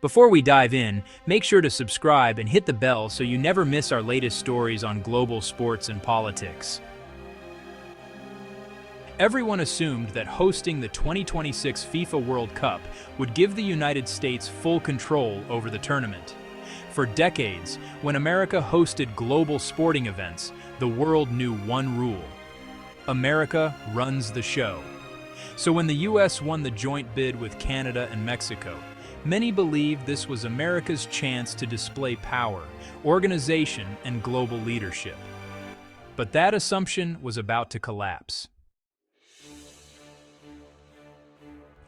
Before we dive in, make sure to subscribe and hit the bell so you never miss our latest stories on global sports and politics. Everyone assumed that hosting the 2026 FIFA World Cup would give the United States full control over the tournament. For decades, when America hosted global sporting events, the world knew one rule: America runs the show. So when the US won the joint bid with Canada and Mexico, many believed this was America's chance to display power, organization, and global leadership. But that assumption was about to collapse.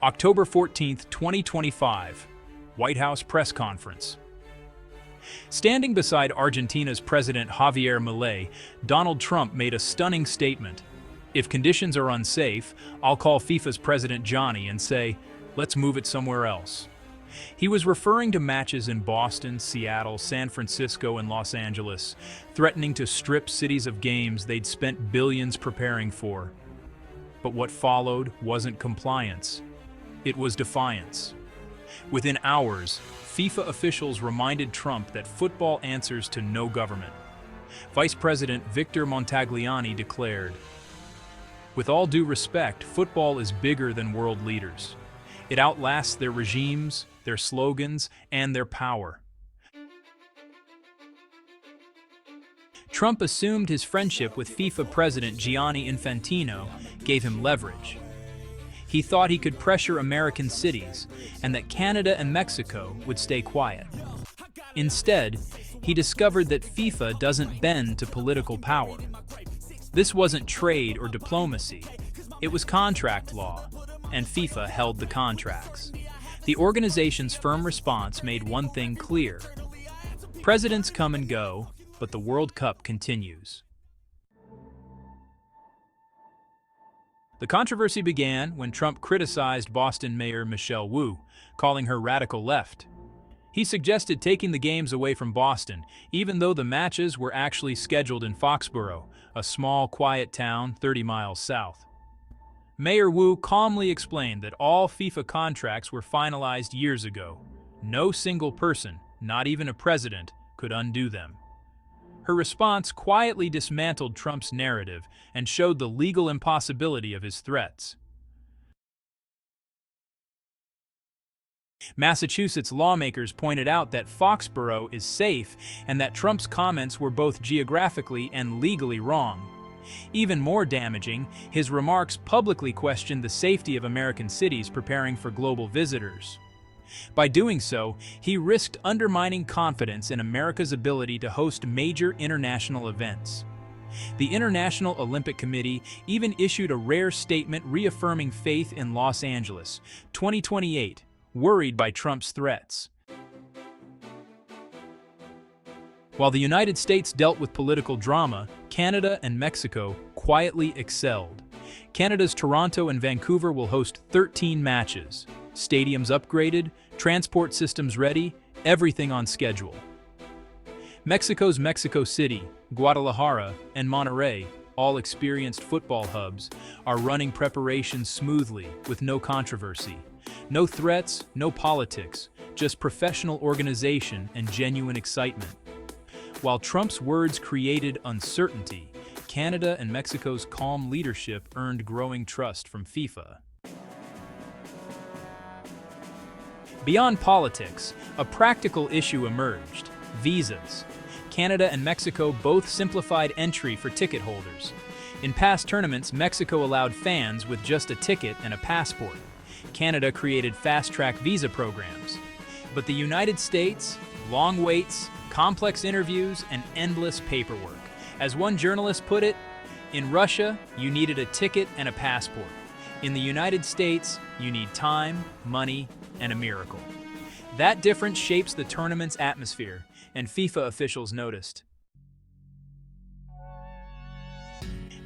October 14, 2025, White House press conference. Standing beside Argentina's President Javier Milei, Donald Trump made a stunning statement. "If conditions are unsafe, I'll call FIFA's President Johnny and say, let's move it somewhere else." He was referring to matches in Boston, Seattle, San Francisco, and Los Angeles, threatening to strip cities of games they'd spent billions preparing for. But what followed wasn't compliance. It was defiance. Within hours, FIFA officials reminded Trump that football answers to no government. Vice President Victor Montagliani declared, "With all due respect, football is bigger than world leaders. It outlasts their regimes, their slogans, and their power." Trump assumed his friendship with FIFA President Gianni Infantino gave him leverage. He thought he could pressure American cities and that Canada and Mexico would stay quiet. Instead, he discovered that FIFA doesn't bend to political power. This wasn't trade or diplomacy. It was contract law, and FIFA held the contracts. The organization's firm response made one thing clear: presidents come and go, but the World Cup continues. The controversy began when Trump criticized Boston Mayor Michelle Wu, calling her radical left. He suggested taking the games away from Boston, even though the matches were actually scheduled in Foxborough, a small, quiet town 30 miles south. Mayor Wu calmly explained that all FIFA contracts were finalized years ago. No single person, not even a president, could undo them. Her response quietly dismantled Trump's narrative and showed the legal impossibility of his threats. Massachusetts lawmakers pointed out that Foxborough is safe and that Trump's comments were both geographically and legally wrong. Even more damaging, his remarks publicly questioned the safety of American cities preparing for global visitors. By doing so, he risked undermining confidence in America's ability to host major international events. The International Olympic Committee even issued a rare statement reaffirming faith in Los Angeles, 2028, worried by Trump's threats. While the United States dealt with political drama, Canada and Mexico quietly excelled. Canada's Toronto and Vancouver will host 13 matches. Stadiums upgraded, transport systems ready, everything on schedule. Mexico's Mexico City, Guadalajara, and Monterrey, all experienced football hubs, are running preparations smoothly with no controversy. No threats, no politics, just professional organization and genuine excitement. While Trump's words created uncertainty, Canada and Mexico's calm leadership earned growing trust from FIFA. Beyond politics, a practical issue emerged: visas. Canada and Mexico both simplified entry for ticket holders. In past tournaments, Mexico allowed fans with just a ticket and a passport. Canada created fast-track visa programs. But the United States, long waits, complex interviews, and endless paperwork. As one journalist put it, in Russia, you needed a ticket and a passport. In the United States, you need time, money, and a miracle. That difference shapes the tournament's atmosphere, and FIFA officials noticed.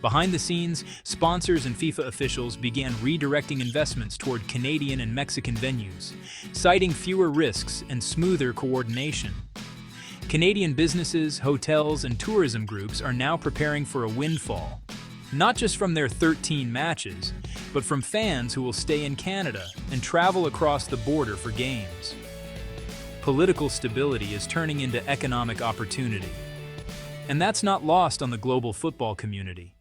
Behind the scenes, sponsors and FIFA officials began redirecting investments toward Canadian and Mexican venues, citing fewer risks and smoother coordination. Canadian businesses, hotels, and tourism groups are now preparing for a windfall, not just from their 13 matches, but from fans who will stay in Canada and travel across the border for games. Political stability is turning into economic opportunity. And that's not lost on the global football community.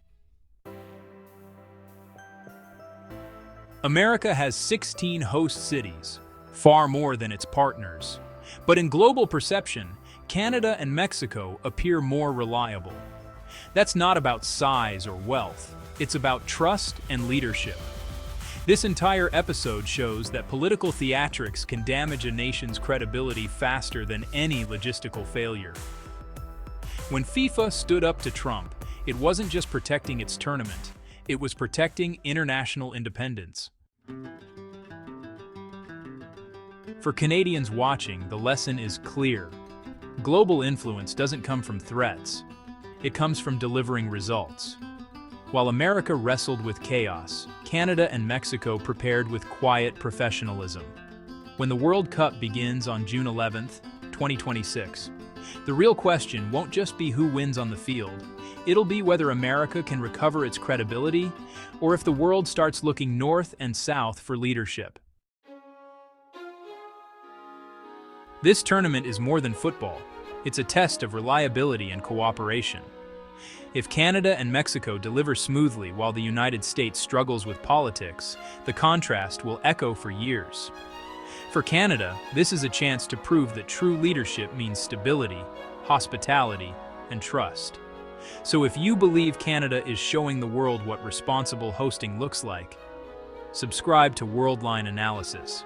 America has 16 host cities, far more than its partners. But in global perception, Canada and Mexico appear more reliable. That's not about size or wealth, it's about trust and leadership. This entire episode shows that political theatrics can damage a nation's credibility faster than any logistical failure. When FIFA stood up to Trump, it wasn't just protecting its tournament, it was protecting international independence. For Canadians watching, the lesson is clear. Global influence doesn't come from threats. It comes from delivering results. While America wrestled with chaos, Canada and Mexico prepared with quiet professionalism. When the World Cup begins on June 11, 2026, the real question won't just be who wins on the field. It'll be whether America can recover its credibility, or if the world starts looking north and south for leadership. This tournament is more than football. It's a test of reliability and cooperation. If Canada and Mexico deliver smoothly while the United States struggles with politics, the contrast will echo for years. For Canada, this is a chance to prove that true leadership means stability, hospitality, and trust. So if you believe Canada is showing the world what responsible hosting looks like, subscribe to Worldline Analysis.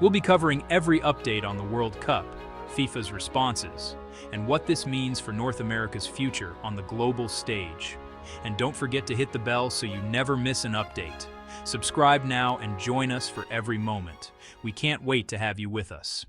We'll be covering every update on the World Cup, FIFA's responses, and what this means for North America's future on the global stage. And don't forget to hit the bell so you never miss an update. Subscribe now and join us for every moment. We can't wait to have you with us.